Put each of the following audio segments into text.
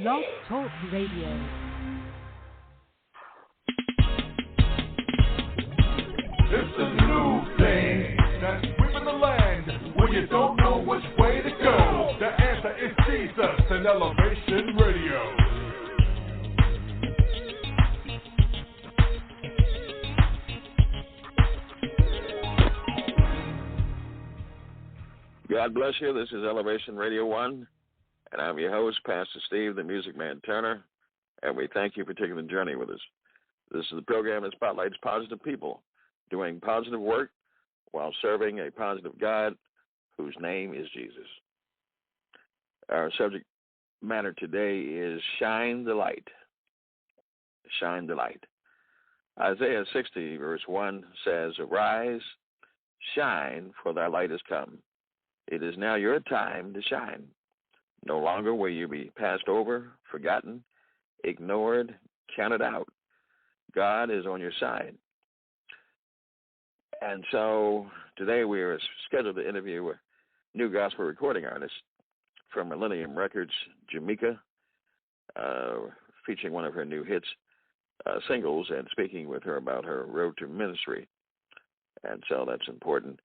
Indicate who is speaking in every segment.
Speaker 1: Blog Talk Radio.
Speaker 2: It's a new thing that's sweeping the land when you don't know which way to go. The answer is Jesus and Elevation Radio.
Speaker 3: God bless you. This is Elevation Radio 1, and I'm your host, Pastor Steve, the Music Man Turner, and we thank you for taking the journey with us. This is the program that spotlights positive people doing positive work while serving a positive God whose name is Jesus. Our subject matter today is Shine the Light. Shine the Light. Isaiah 60, verse 1 says, Arise, shine, for thy light is come. It is now your time to shine. No longer will you be passed over, forgotten, ignored, counted out. God is on your side. And so today we are scheduled to interview a new gospel recording artist from Millennium Records, Jamika, featuring one of her new hits, singles, and speaking with her about her road to ministry. And so that's important.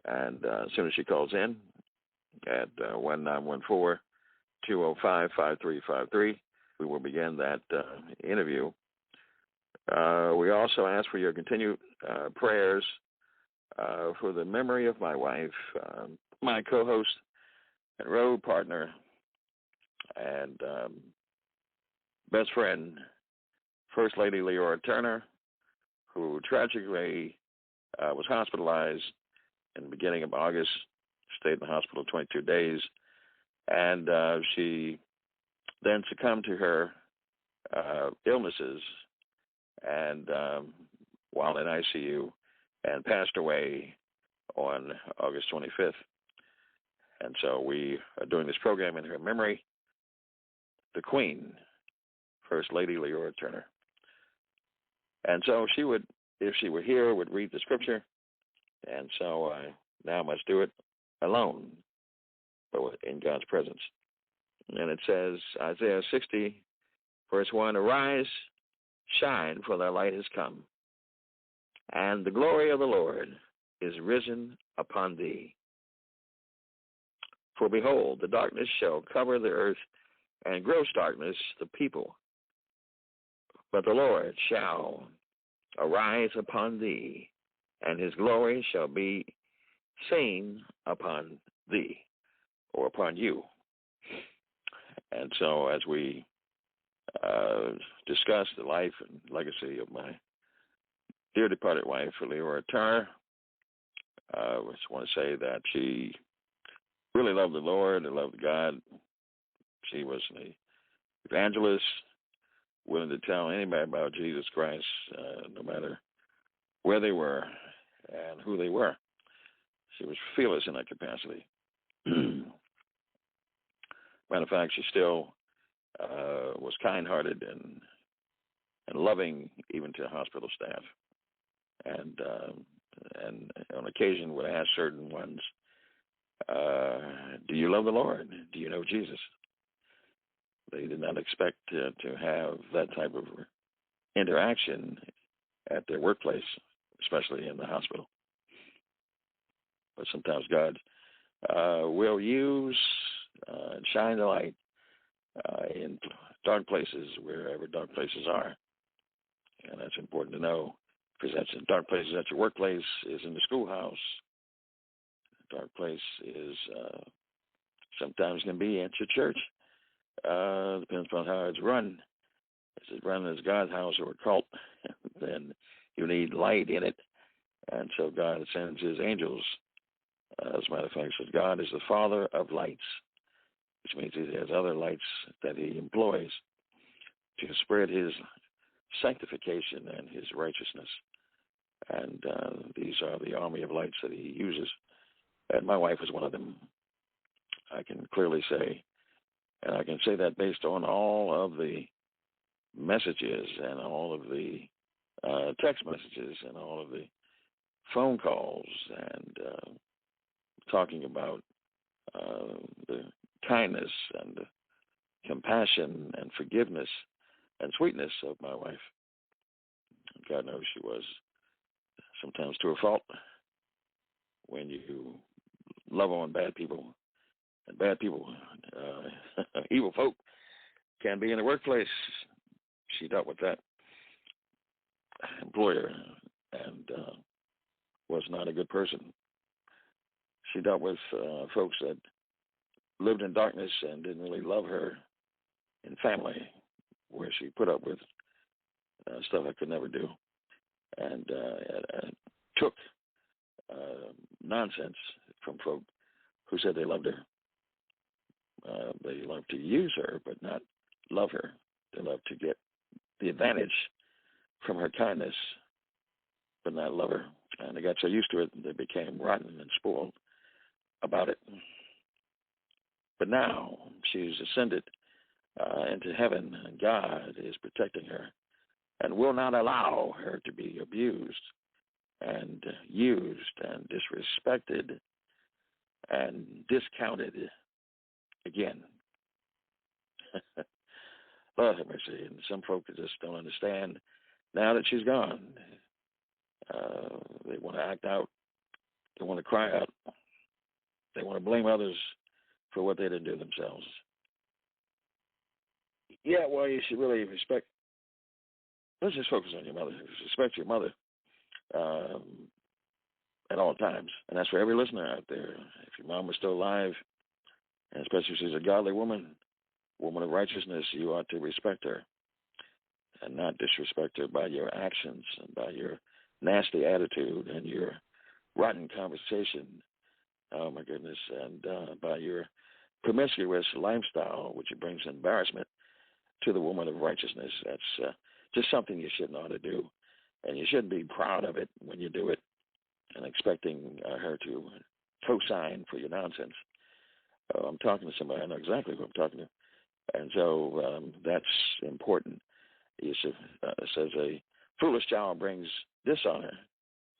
Speaker 3: And as soon as she calls in at 1914-205-5353, we will begin that interview. We also ask for your continued prayers for the memory of my wife, my co-host and road partner and best friend, First Lady Leora Turner, who tragically was hospitalized in the beginning of August, stayed in the hospital 22 days, and she then succumbed to her illnesses and while in ICU and passed away on August 25th. And so we are doing this program in her memory, the Queen, First Lady Leora Turner. And so she would, if she were here, would read the scripture. And so I now must do it alone, but in God's presence. And it says, Isaiah 60, verse 1, Arise, shine, for thy light has come, and the glory of the Lord is risen upon thee. For behold, the darkness shall cover the earth, and gross darkness the people. But the Lord shall arise upon thee, and his glory shall be seen upon thee, or upon you. And so as we discuss the life and legacy of my dear departed wife, Leora Turner, I just want to say that she really loved the Lord and loved God. She was an evangelist, willing to tell anybody about Jesus Christ, no matter where they were and who they were. She was fearless in that capacity. Matter of fact, she still was kind-hearted and loving even to hospital staff. And on occasion would ask certain ones, do you love the Lord? Do you know Jesus? They did not expect to have that type of interaction at their workplace, especially in the hospital. But sometimes God will use and shine the light in dark places, wherever dark places are. And that's important to know, because that's in dark places at your workplace, is in the schoolhouse. Dark place is sometimes can be at your church. Depends upon how it's run. If it's run as God's house or a cult, then you need light in it. And so God sends his angels. As a matter of fact, says God is the Father of lights, which means he has other lights that he employs to spread his sanctification and his righteousness. And these are the army of lights that he uses. And my wife is one of them. I can clearly say, and I can say that based on all of the messages and all of the text messages and all of the phone calls and talking about the kindness and the compassion and forgiveness and sweetness of my wife. God knows she was sometimes to a fault. When you love on bad people, and bad people, evil folk, can be in the workplace. She dealt with that employer and was not a good person. She dealt with folks that lived in darkness and didn't really love her in family, where she put up with stuff I could never do, and took nonsense from folk who said they loved her. They loved to use her, but not love her. They loved to get the advantage from her kindness, but not love her. And they got so used to it, they became rotten and spoiled about it. But now she's ascended into heaven, and God is protecting her and will not allow her to be abused and used and disrespected and discounted again. Lord have mercy. And some folk just don't understand now that she's gone. They want to act out. They want to cry out. They want to blame others for what they didn't do themselves. Yeah, well, you should really respect. Let's just focus on your mother. Respect your mother at all times. And that's for every listener out there. If your mom was still alive, and especially if she's a godly woman of righteousness, you ought to respect her and not disrespect her by your actions and by your nasty attitude and your rotten conversation. Oh, my goodness. And by your promiscuous lifestyle, which brings embarrassment to the woman of righteousness. That's just something you shouldn't ought to do. And you shouldn't be proud of it when you do it and expecting her to co-sign for your nonsense. I'm talking to somebody. I know exactly who I'm talking to. And so that's important. It says a foolish child brings dishonor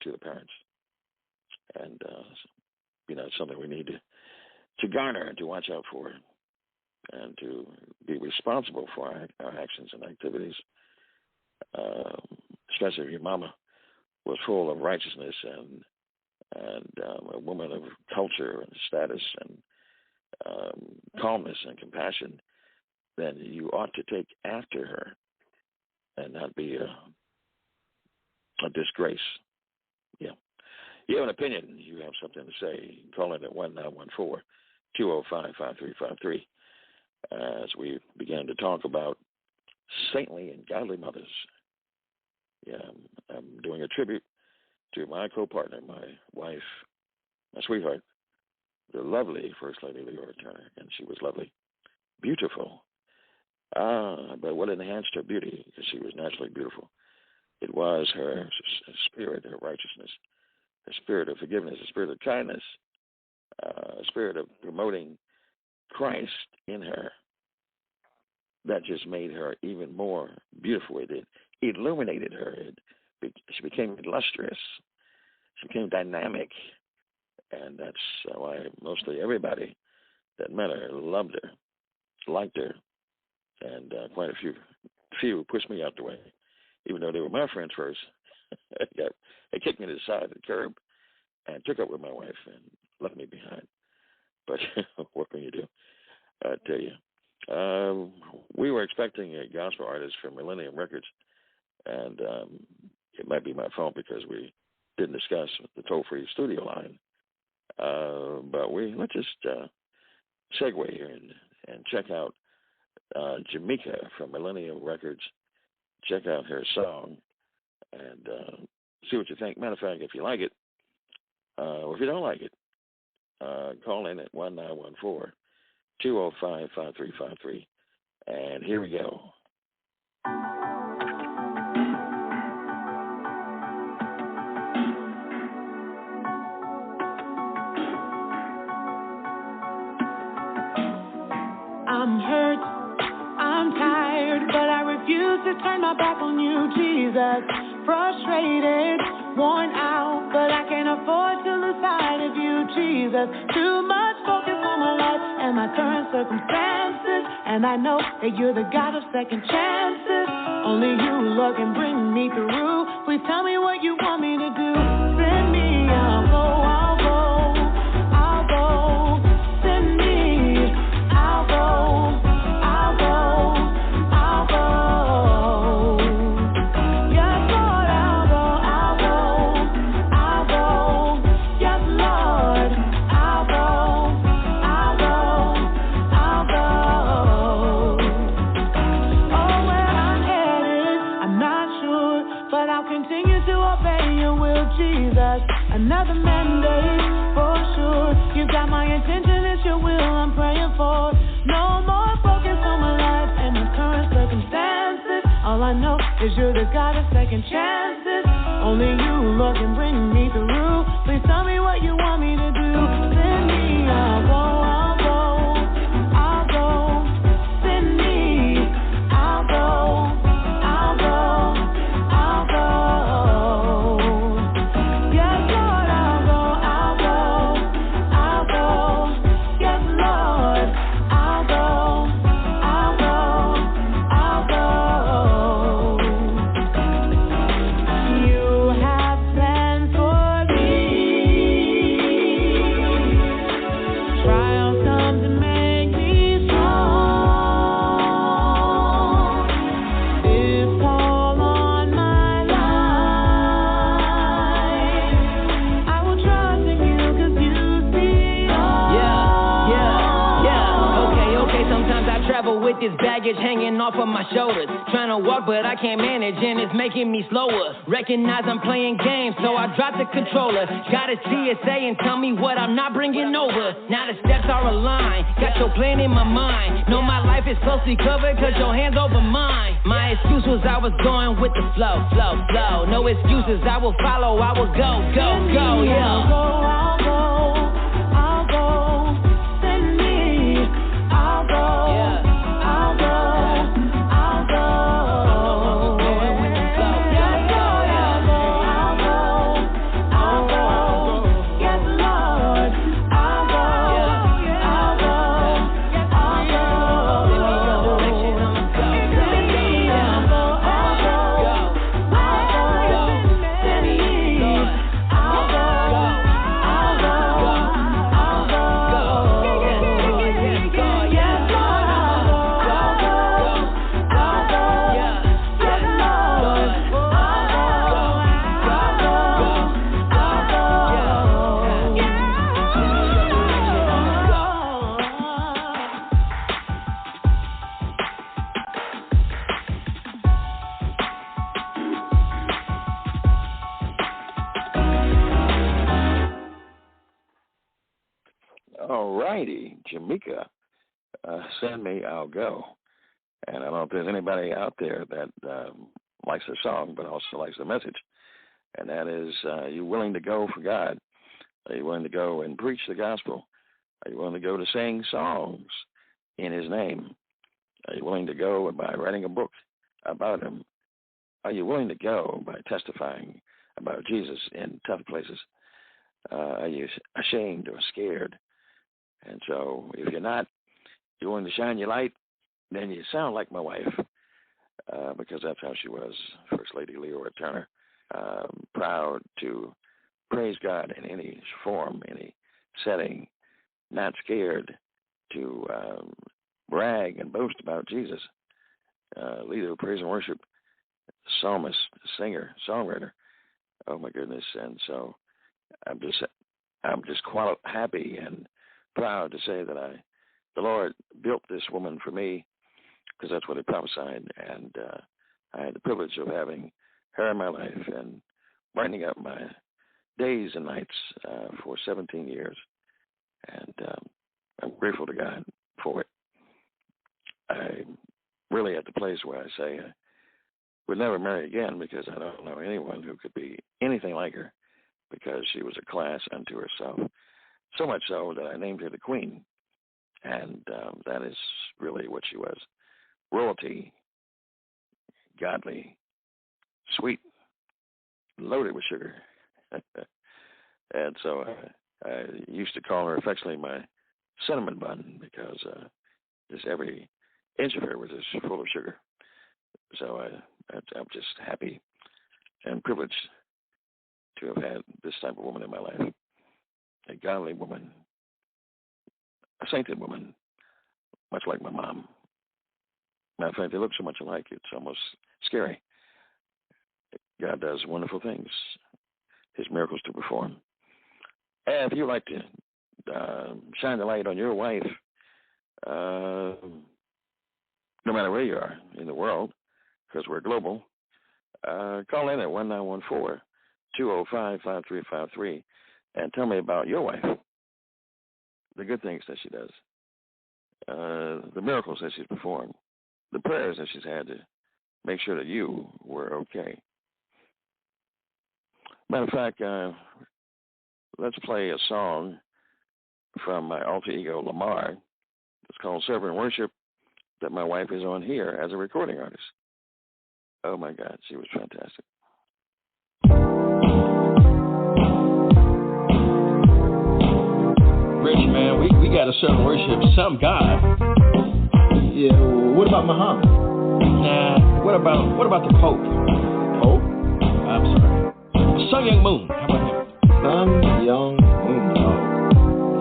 Speaker 3: to the parents. And, it's something we need to garner and to watch out for and to be responsible for our actions and activities, especially if your mama was full of righteousness and a woman of culture and status and calmness and compassion, then you ought to take after her and not be a disgrace. Yeah. You have an opinion. You have something to say. Call in at 1-914-205-5353 as we begin to talk about saintly and godly mothers. Yeah, I'm doing a tribute to my co-partner, my wife, my sweetheart, the lovely First Lady Leora Turner, and she was lovely, beautiful. But what enhanced her beauty, because she was naturally beautiful, it was her spirit, her righteousness, her spirit of forgiveness, her spirit of kindness, a spirit of promoting Christ in her that just made her even more beautiful. It illuminated her. She became illustrious. She became dynamic. And that's why mostly everybody that met her loved her, liked her, and quite a few pushed me out the way, even though they were my friends first. They kicked me to the side of the curb and took up with my wife and left me behind. But what can you do? I tell you. We were expecting a gospel artist from Millennium Records, and it might be my fault because we didn't discuss the toll-free studio line. But let's just segue here and check out Jamika from Millennium Records. Check out her song and see what you think. Matter of fact, if you like it, or if you don't like it, call in at 1-914-205-5353. And here we go.
Speaker 4: I'm hurt, I'm tired, but I refuse to turn my back on you, Jesus. Frustrated, worn out, but I can't afford to lose sight of you, Jesus. Too much focus on my life and my current circumstances. And I know that you're the God of second chances. Only you, Lord, can bring me through. Please tell me what you want me to do. Send me, I'll go, I'll go, I'll go. Send me, I'll go, I'll go, I'll go. Yes, Lord, I'll go, I'll go, I'll go. Yes, Lord, I'll go, I'll go, I'll go. Oh, where I'm headed, I'm not sure, but I'll continue to obey your will, Jesus. Another mandate, for sure. You got my intention, it's your will I'm praying for. No more focus on my life and my current circumstances. All I know is you're the God of second chances. Only you, Lord, can bring me through. Please tell me what you want me to do. Send me, I'll go, I'll go, I'll go. Send me, I'll go, I'll go, I'll go. Yes, Lord, I'll go, I'll go, I'll go. Yes, Lord, I'll go, I'll go, I'll go. You have plans for me. Trials come to make me strong. This call on my life, I will trust in you 'cause you see all.
Speaker 5: Okay. Sometimes I travel with this baggage hanging off of my shoulders. Trying to walk, but I can't manage, and it's making me slower. Recognize I'm playing games, so I drop the controller. Got a TSA and tell me what I'm not bringing over. Now the steps are aligned. Got your plan in my mind. Know my life is closely covered, 'cause your hands over mine. My excuse was I was going with the flow. No excuses, I will follow, I will go,
Speaker 4: I'll go,
Speaker 5: yeah.
Speaker 4: I'll go, I'll go. Send me, I'll go,
Speaker 5: Yeah.
Speaker 4: I'll go, I'll go.
Speaker 5: Going with the flow.
Speaker 4: Yes, Lord, I'll go, I'll go, I'll go. Yes, Lord, I'll go, I'll go, I'll go.
Speaker 5: Send me your direction, I'ma go.
Speaker 4: Send me, I'll go, I'll go, I'll go. Send me, I'll go, I'll go, I'll go. Yes, Lord, I'll go, I'll go, I'll go. Yes, Lord,
Speaker 3: All righty, Jamika, send me, I'll go. And I don't know if there's anybody out there that likes the song but also likes the message. And that is, are you willing to go for God? Are you willing to go and preach the gospel? Are you willing to go to sing songs in his name? Are you willing to go by writing a book about him? Are you willing to go by testifying about Jesus in tough places? Are you ashamed or scared? And so if you're not, you're willing to shine your light, then you sound like my wife, because that's how she was, First Lady Leora Turner, proud to praise God in any form, any setting, not scared to brag and boast about Jesus, leader of praise and worship, psalmist, singer, songwriter. Oh my goodness! And so I'm just happy and proud to say that the Lord built this woman for me, because that's what He prophesied, and I had the privilege of having her in my life and brightening up my days and nights for 17 years, and I'm grateful to God for it. I'm really at the place where I say I would never marry again, because I don't know anyone who could be anything like her, because she was a class unto herself. So much so that I named her the Queen, and that is really what she was. Royalty, godly, sweet, loaded with sugar. And so I used to call her affectionately my cinnamon bun, because just every inch of her was just full of sugar. So I'm just happy and privileged to have had this type of woman in my life. A godly woman, a sainted woman, much like my mom. Matter of fact, they look so much alike, it's almost scary. God does wonderful things, his miracles to perform. And if you'd like to shine the light on your wife, no matter where you are in the world, because we're global, call in at 1914-205-5353 and tell me about your wife, the good things that she does, the miracles that she's performed, the prayers that she's had to make sure that you were okay. Matter of fact, let's play a song from my alter ego, Lamar. It's called Servant Worship, that my wife is on here as a recording artist. Oh, my God, she was fantastic.
Speaker 6: Rich, man, we got to serve and worship some God.
Speaker 7: Yeah, what about Muhammad?
Speaker 6: Nah, what about the Pope?
Speaker 7: Pope?
Speaker 6: I'm sorry. Sun Young Moon, how about him?
Speaker 7: Sun Young Moon.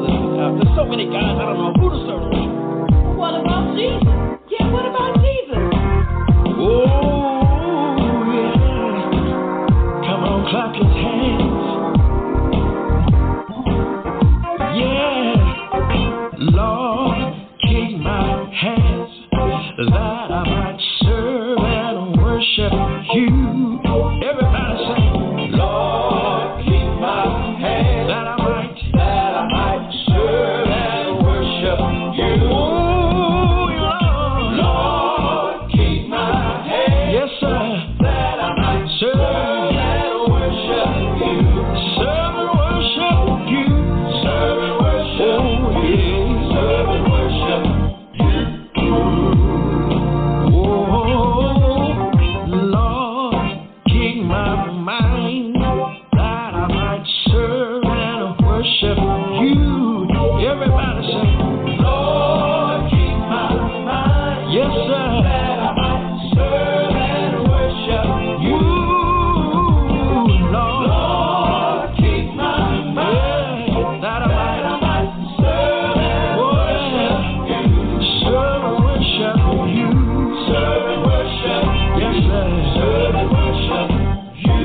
Speaker 6: Listen, there's so many guys, I don't know who to serve and worship.
Speaker 8: What about Jesus? Yeah, what about Jesus?
Speaker 6: Oh, yeah. Come on, clap your hands. Yeah. Lord, keep my hands that I might serve and worship you. Everybody say, Lord, keep my hands that I might serve and worship you. Oh, Lord, keep my hands, yes, sir, that I might serve and worship you. Serve and worship you. Serve and worship you. Serve and worship you. Oh, Lord, keep my mind that I might serve and worship you. Everybody say, Lord, keep my mind, yes, sir, that I might serve and worship you. Lord, keep my mind that I might serve and worship you. Serve and worship you. Serve and worship, yes, sir. Serve and worship you.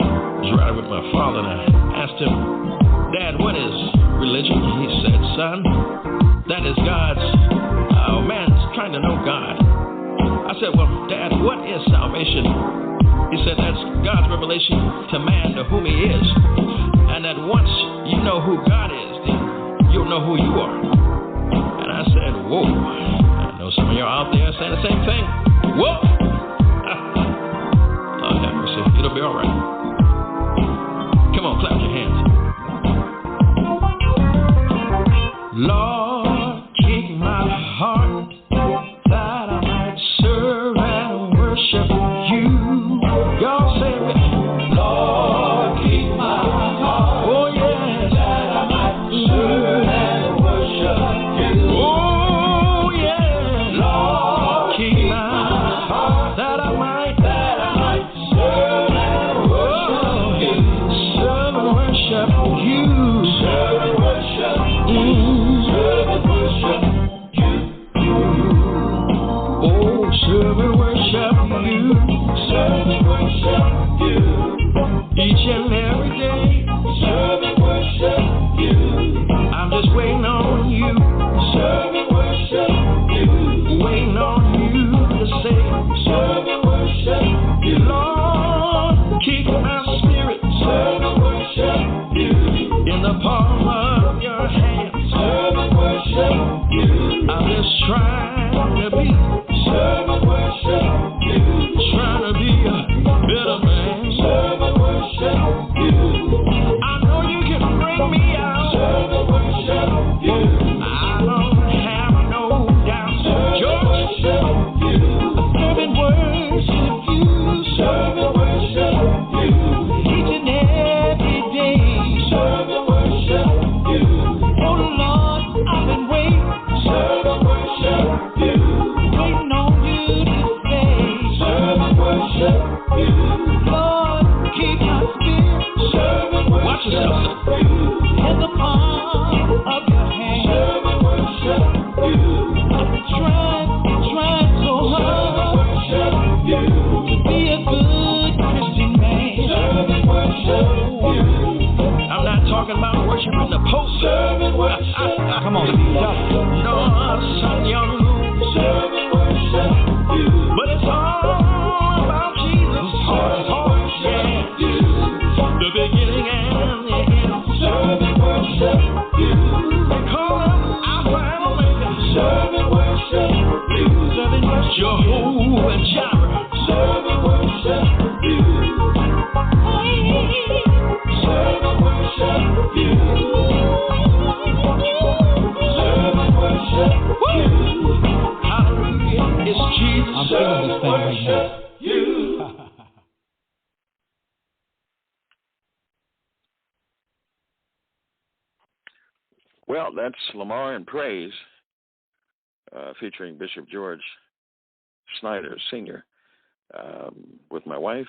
Speaker 6: I was riding with my father and I asked him, Dad, what is religion? He said, son, that is God's, man's trying to know God. I said, well, Dad, what is salvation? He said, that's God's revelation to man to whom he is. And that once you know who God is, then you'll know who you are. And I said, whoa. I know some of you are out there saying the same thing. Whoa. Lord have mercy. It'll be all right. Come on, clap your hands. Lord, keep my heart that I might serve and worship you. Y'all say it with me. Lord, keep my heart. Oh, yes. That I might serve and worship you. Oh, yes. Lord, keep my heart that I might serve and worship you. Serve and worship you. Serve and worship you. Serve to be no sun, young moon. Serve and worship you. But it's all about Jesus. Yeah. The beginning and the end. Serve and worship you. They call him Alpha and Omega. Serve and worship you. Serve and worship Jehovah Jireh. Serve and worship you. Serve and worship you. Serve and worship you. Hallelujah. It's Jesus. I'm feeling this thing right now. You.
Speaker 3: Well, that's Lamar and Praise, featuring Bishop George Snyder, Sr., with my wife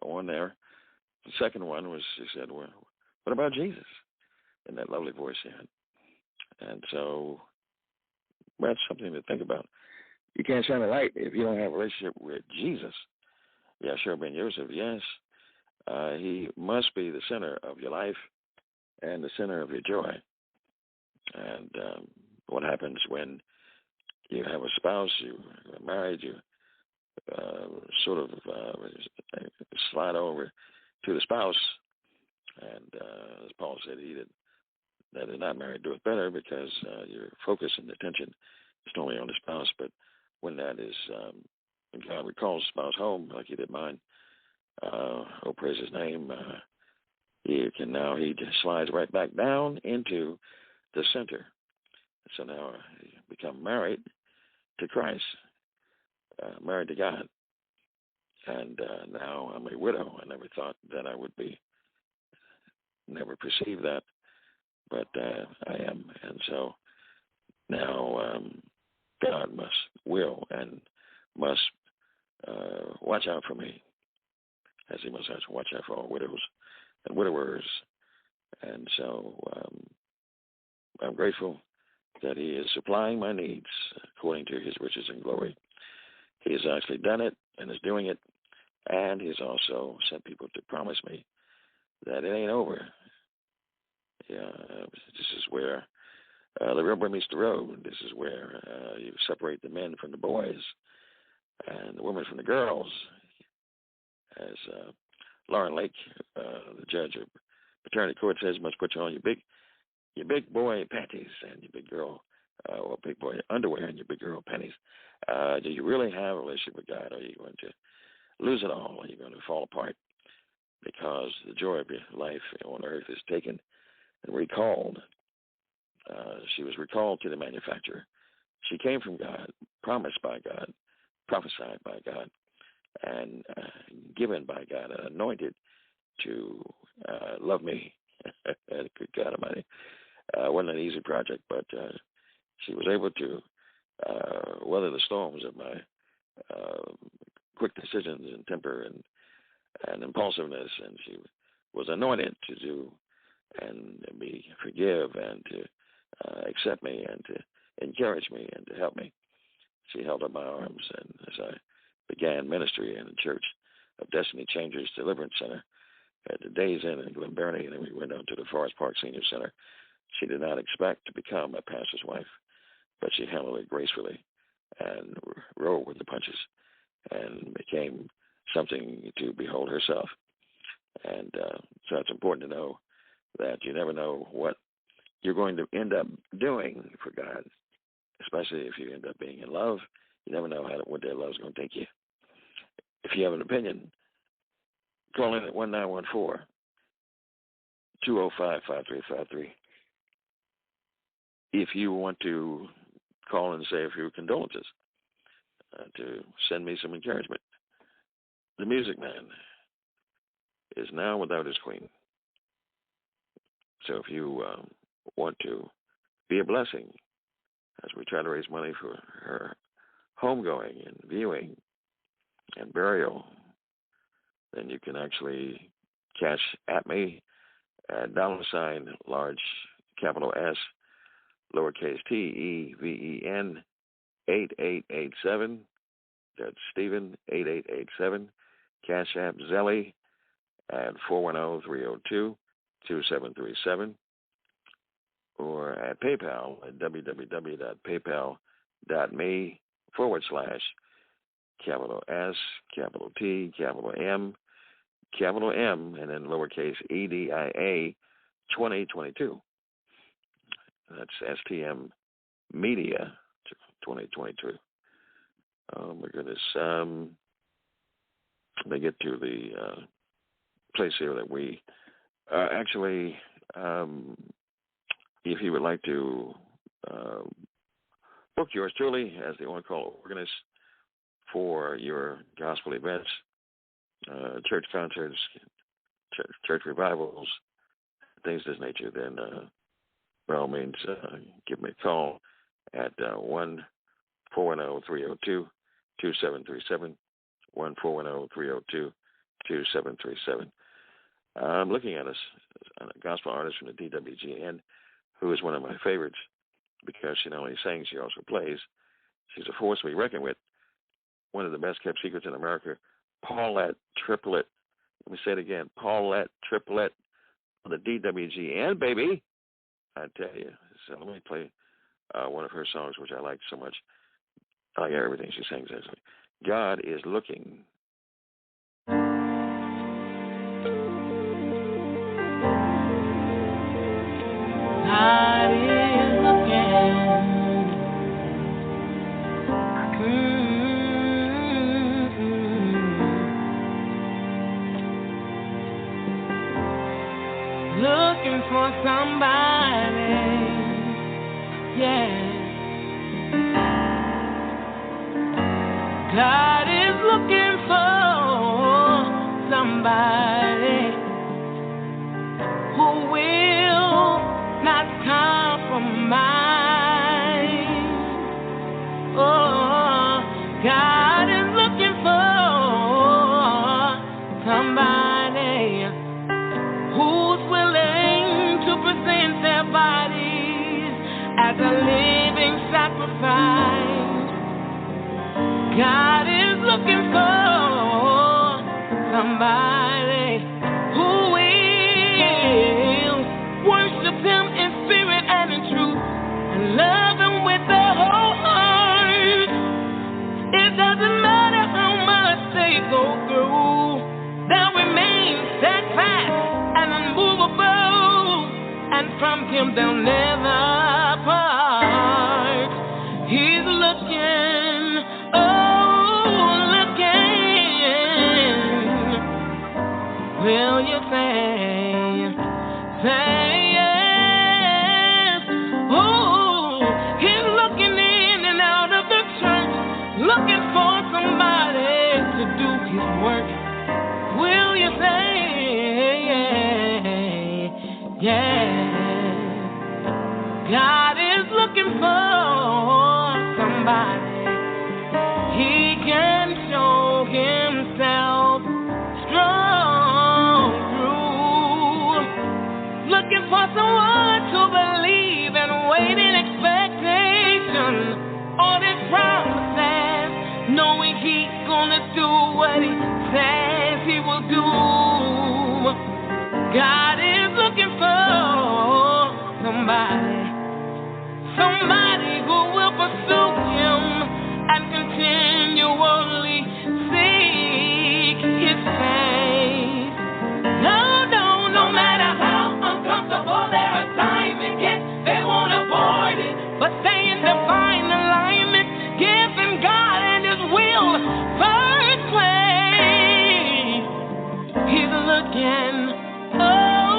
Speaker 3: on there. The second one was, she said, well, what about Jesus? In that lovely voice she had. And so that's something to think about. You can't shine a light if you don't have a relationship with Jesus. Yeshua ben Yosef, yes. He must be the center of your life and the center of your joy. And what happens when you have a spouse, you are married, you sort of slide over to the spouse, and as Paul said, that is not married doeth better, because your focus and attention is not only on the spouse, but when that is, when God recalls the spouse home, like he did mine, oh, praise his name, he just slides right back down into the center. So now you become married to Christ, married to God. And now I'm a widow. I never thought that I would be, never perceived that, but I am. And so now God will and must watch out for me, as he must watch out for all widows and widowers. And so I'm grateful that he is supplying my needs according to his riches and glory. He has actually done it and is doing it, and he's also sent people to promise me that it ain't over. Yeah, this is where the rubber meets the road. This is where you separate the men from the boys and the women from the girls. As Lauren Lake, the judge of paternity court, says, you must put you on your big boy panties and your big girl, or big boy underwear and your big girl panties. Do you really have a relationship with God? Or are you going to lose it all? Are you going to fall apart? Because the joy of your life on earth is taken and recalled. She was recalled to the manufacturer. She came from God, promised by God, prophesied by God, and given by God, and anointed to love me. Good God Almighty. Wasn't an easy project, but she was able to weather the storms of my quick decisions and temper and impulsiveness, and she was anointed to do and forgive and to accept me and to encourage me and to help me. She held up my arms, and as I began ministry in the Church of Destiny Changers Deliverance Center at the Days Inn in Glen Burnie, and then we went down to the Forest Park Senior Center. She did not expect to become a pastor's wife, but she handled it gracefully and rolled with the punches and became something to behold herself. And so it's important to know that you never know what you're going to end up doing for God, especially if you end up being in love. You never know what that love is going to take you. If you have an opinion, call in at 1914-205-5353. If you want to call and say a few condolences, to send me some encouragement. The Music Man is now without his queen. So if you want to be a blessing as we try to raise money for her homegoing and viewing and burial, then you can actually cash at me at $ large capital S lowercase TEVEN 8887. That's Stephen 8887. Cash App Zelly at 410-302-2737. or at PayPal at www.paypal.me/S, M, and then lowercase EDIA 2022. That's STM Media 2022. Oh my goodness. They get to the place here that we actually, if you would like to book yours truly as the on-call organist for your gospel events, church concerts, church revivals, things of this nature, then by all means give me a call at 1-410-302-2737, 1-410-302-2737. I'm looking at a gospel artist from the DWGN who is one of my favorites because she not only sings, she also plays. She's a force to be reckoned with. One of the best-kept secrets in America, Paulette Triplett. Let me say it again, Paulette Triplett on the DWGN, baby. I tell you. So let me play one of her songs, which I like so much. I like everything she sings, actually. God is looking.
Speaker 4: God is looking. Looking for somebody, yeah. God is looking for somebody who will not compromise. Oh, God is looking for somebody who's willing to present their bodies as a living sacrifice. God is looking for somebody who will worship Him in spirit and in truth and love Him with their whole heart. It doesn't matter how much they go through, they'll remain steadfast and unmovable, and from Him they'll never part. He's looking, oh, looking. Will you say yes? Oh, He's looking in and out of the church, looking for somebody to do His work. Will you say yeah? God is looking for somebody He can show Himself strong through. Looking for someone to believe and wait in expectation on His promises, knowing He's gonna do what He says He will do. God is looking for somebody who will pursue Him and continually seek His face. No matter how uncomfortable their assignment gets, they won't avoid it, but stay in divine alignment, giving God and His will first place. He's looking, oh,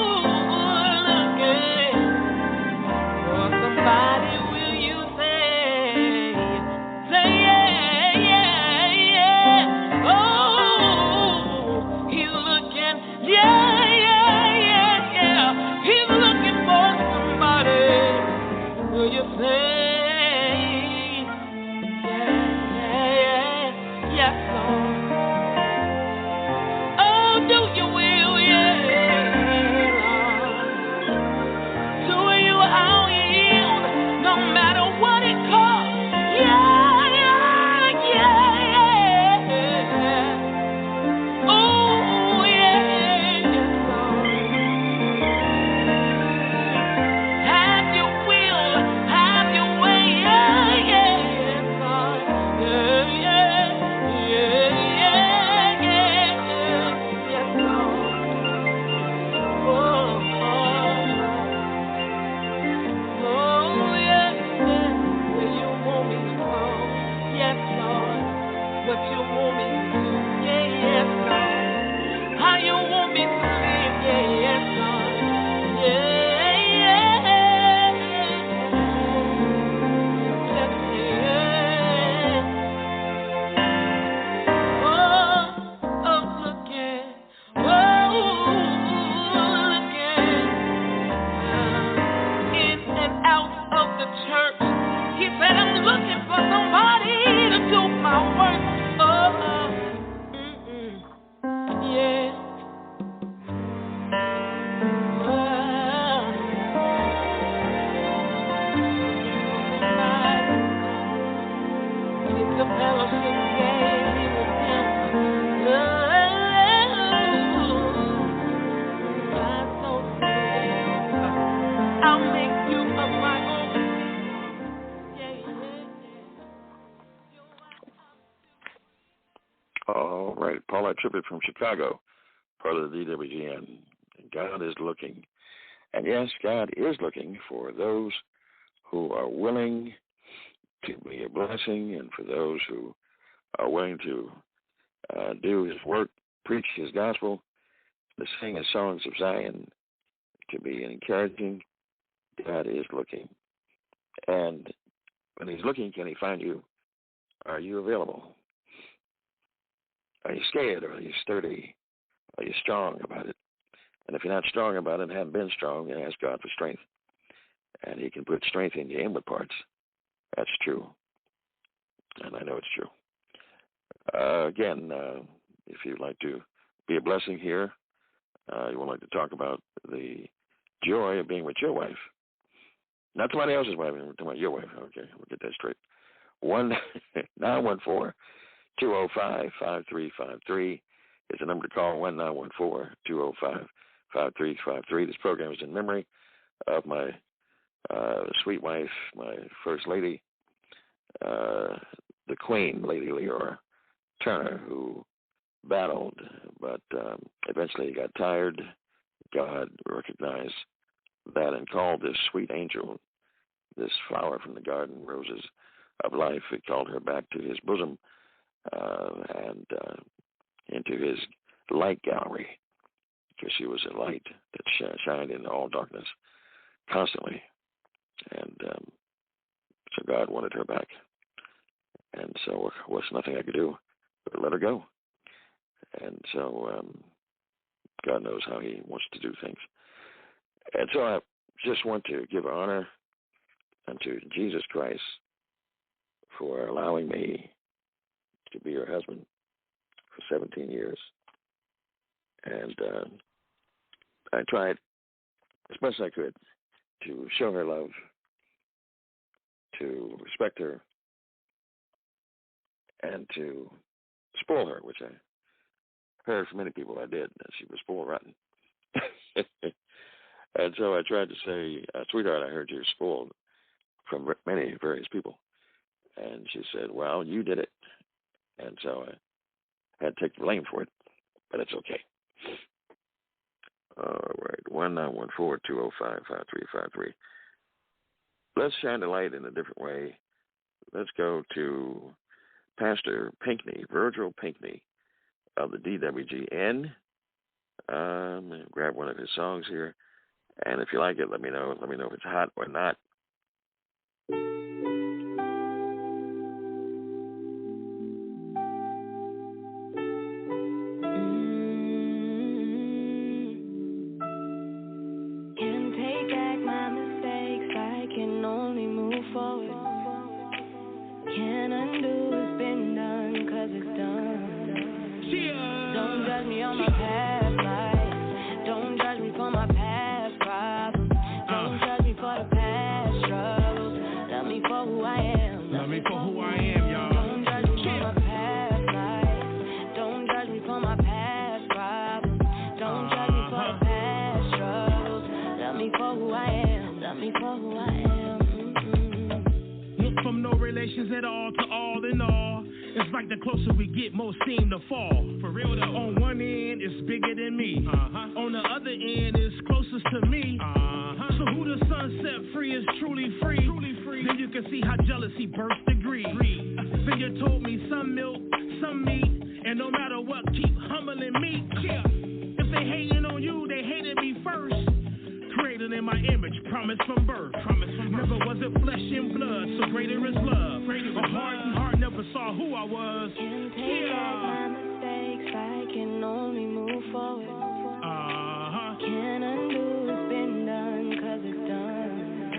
Speaker 3: All right, Paula Trippett from Chicago, part of the DWGN. God is looking. And yes, God is looking for those who are willing to be a blessing and for those who are willing to do his work, preach his gospel, to sing his songs of Zion, to be encouraging. God is looking. And when he's looking, can he find you? Are you available? Are you scared, or are you sturdy? Are you strong about it? And if you're not strong about it and haven't been strong, then ask God for strength. And he can put strength in your inward parts. That's true. And I know it's true. Again, if you'd like to be a blessing here, you would like to talk about the joy of being with your wife. Not somebody else's wife, we're talking about your wife. Okay, we'll get that straight. 1-914-205-5353 is the number to call, 1-914-205-5353. This program is in memory of my sweet wife, my first lady, the Queen, Lady Leora Turner, who battled, but eventually got tired. God recognized that and called this sweet angel, this flower from the garden, roses of life. He called her back to his bosom and into his light gallery, because she was a light that shined in all darkness constantly. And so God wanted her back. And so there was nothing I could do but let her go. And so God knows how he wants to do things. And so I just want to give honor unto Jesus Christ for allowing me to be her husband for 17 years. And I tried as best I could to show her love, to respect her, and to spoil her, which I heard from many people I did, that she was spoiled rotten. And so I tried to say, sweetheart, I heard you're spoiled, from many various people. And she said, well, you did it. And so I had to take the blame for it, but it's okay. All right, 1-914-205-5353. Let's shine the light in a different way. Let's go to Pastor Pinkney, Virgil Pinkney of the DWGN. I'm going to grab one of his songs here. And if you like it, let me know. Let me know if it's hot or not.
Speaker 4: Can't take back my mistakes. I can only move forward. Can't undo what's been done, 'cause it's done. Don't judge me on my past life. Don't judge me for my past problems. Don't judge me for the past struggles. Love me for who I am.
Speaker 6: Love me for who I am, y'all.
Speaker 4: Don't judge me for my past life. Don't judge me for my past problems. Don't judge me for the past struggles. Love me for who I am. Love me for who I am.
Speaker 6: Look from no relations at all to all in all. It's like the closer we get, more seem to fall. For real though. On one end, it's bigger than me. On the other end, it's closest to me. So who the sun set free is truly free. Then you can see how jealousy bursts the greed. Figure told me some milk, some meat, and no matter what, keep humbling me. If they hating on you, they hated me first. Created in my image, promised from birth. Never was it flesh and blood, so greater is love. A heart never saw who I was.
Speaker 4: Can't take back my mistakes. I can only move forward. Can't undo what's been done, 'cause it's done.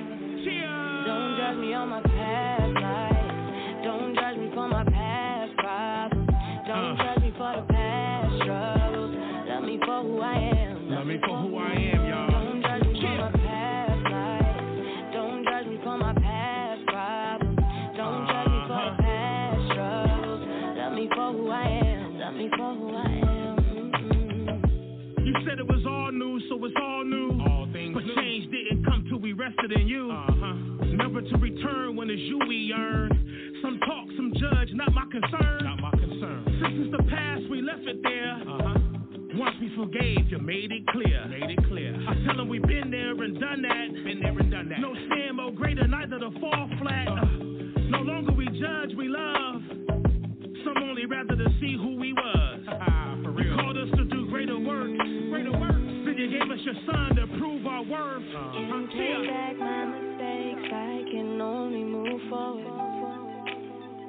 Speaker 4: Don't judge me on my past life. Don't judge me for my past problems. Don't judge me for the past struggles. Love me for who I am.
Speaker 6: Love me for who I am, y'all.
Speaker 4: Don't judge me for my past life. Don't judge me for my past problems. Don't judge me for the past struggles. Love me for who I am. Love me for who I am.
Speaker 6: You said it was all new, so it's all new. All things but new. Change didn't come till we rested in you. Never to return when it's you we earn. Some talk, some judge, not my concern. Not my concern. Since it's the past, forgave, you made it clear. I tell them we been there and done that. No sin more greater, neither the fall flat. No longer we judge, we love. Some only rather to see who we was. For real. You called us to do greater works. Then you gave us your son to prove our worth.
Speaker 4: Can't take back my mistakes, I can only move forward.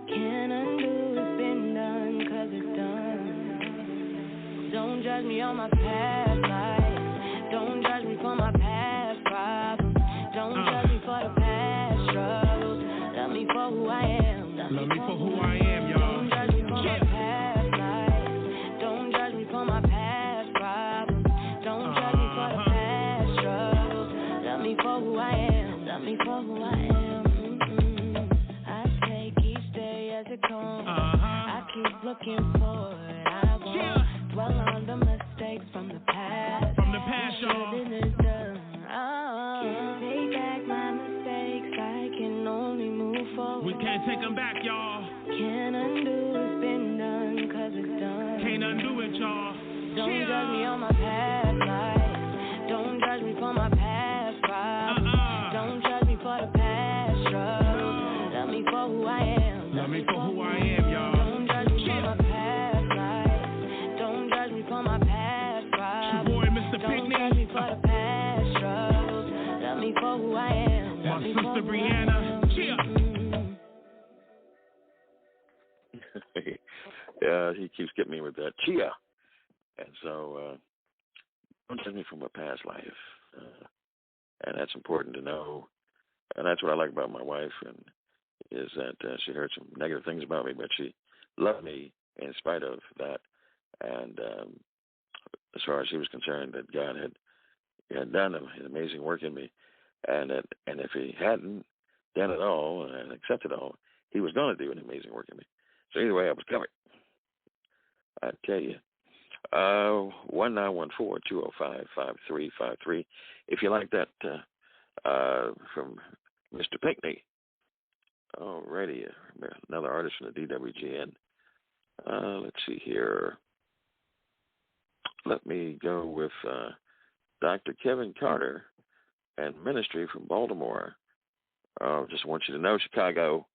Speaker 4: Can't undo what's been done, 'cause it's done. Don't judge me on my past life. Don't judge me for my past problems. Don't judge me for the past struggles. Love me for who I am.
Speaker 6: Love me for who I am, y'all.
Speaker 4: Don't judge me for my past life. Don't judge me for my past problems. Don't judge me for the past struggles. Love me for who I am. Love me for who I am. I take each day as it comes. I keep looking forward. I won't dwell on the mistakes from the past.
Speaker 6: Y'all.
Speaker 4: Can't take back my mistakes. I can only move forward.
Speaker 6: We can't take them back, y'all.
Speaker 4: Can't undo what's been done, 'cause it's done.
Speaker 6: Can't undo it, y'all.
Speaker 4: Don't judge me on my past life. Don't judge me for my past problems. Don't judge me for the past struggles. Love me for who I am.
Speaker 6: Love me for who I am, y'all.
Speaker 4: Don't judge me for my past life. Don't judge me for my past problems.
Speaker 6: Your boy, Mr.
Speaker 4: Don't judge me for the past struggles. Love me for who I am.
Speaker 6: My sister Brianna.
Speaker 3: Yeah, he keeps getting me with that chia. And so, don't judge me from my past life. And that's important to know. And that's what I like about my wife, and is that she heard some negative things about me, but she loved me in spite of that. And as far as she was concerned, that God had done an amazing work in me, and if He hadn't done it all and accepted it all, He was going to do an amazing work in me. So either way, I was covered. I tell you. 1914-205-5353. If you like that from Mr. Pinckney. Alrighty, another artist from the DWGN. Let's see here. Let me go with Dr. Kevin Carter and Ministry from Baltimore. Just want you to know, Chicago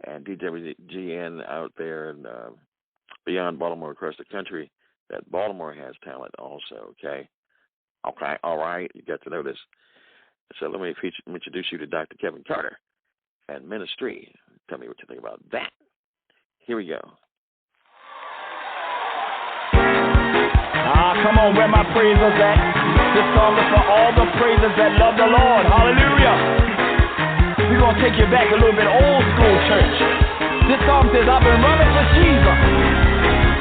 Speaker 3: and DWGN out there and beyond Baltimore, across the country, that Baltimore has talent also, okay? Okay, all right, you got to know this. So let me introduce you to Dr. Kevin Carter and Ministry. Tell me what you think about that. Here we go.
Speaker 9: Come on, where my praisers at? This song is for all the praisers that love the Lord. Hallelujah. We're going to take you back a little bit old school church. This song says, I've been running for Jesus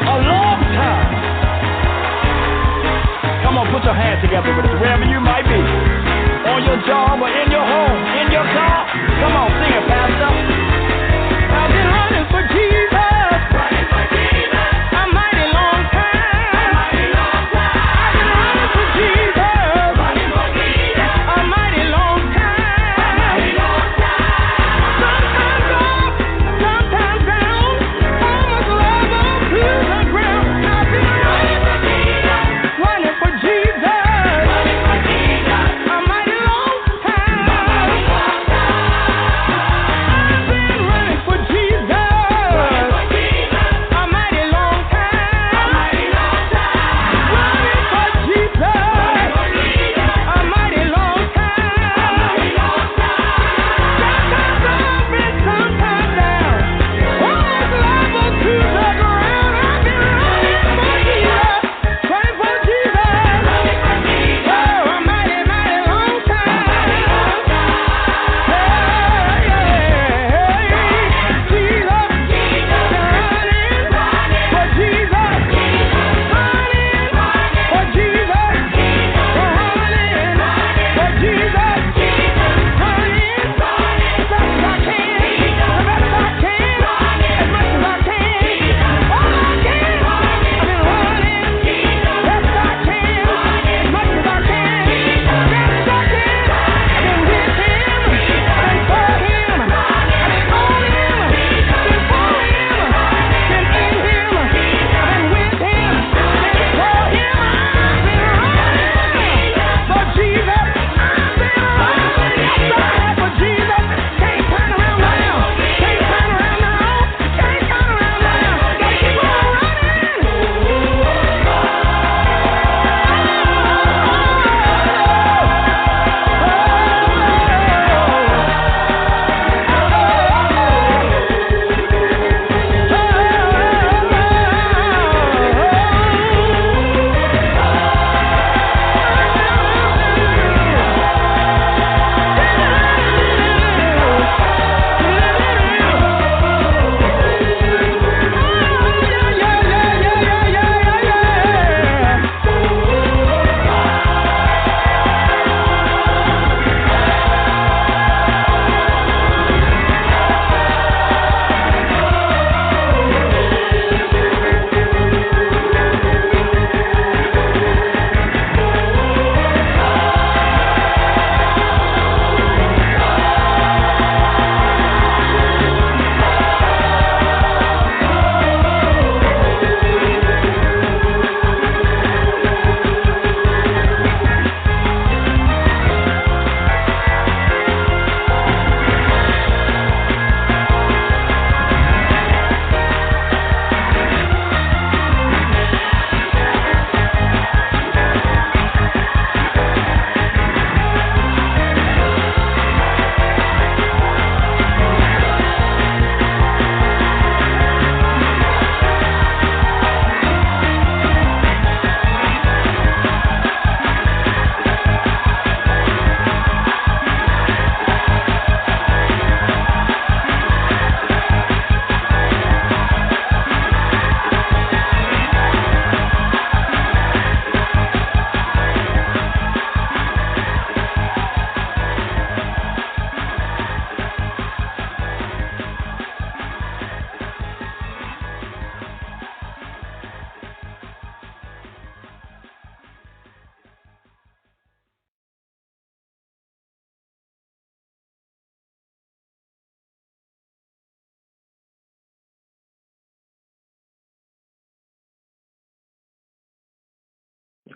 Speaker 9: a long time. Come on, put your hands together with us, wherever you might be. On your job or in your home, in your car. Come on, sing it, Pastor. I've been running for Jesus. Running for Jesus. A mighty long time. A mighty long time. I've been running for Jesus. Running for Jesus. A mighty long time. A mighty long time. Sometimes up, sometimes down. Almost level to the ground. I've been running for Jesus. Running for Jesus. Running for Jesus. A mighty long time. A mighty long time.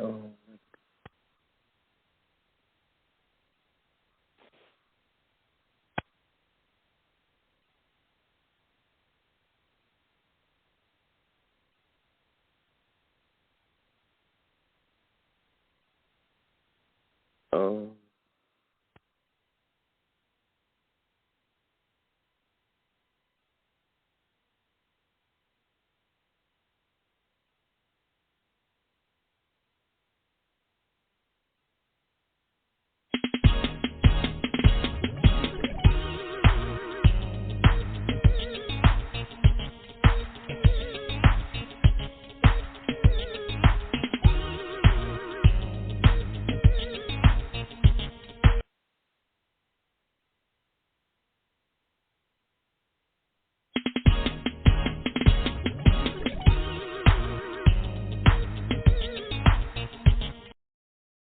Speaker 3: Oh.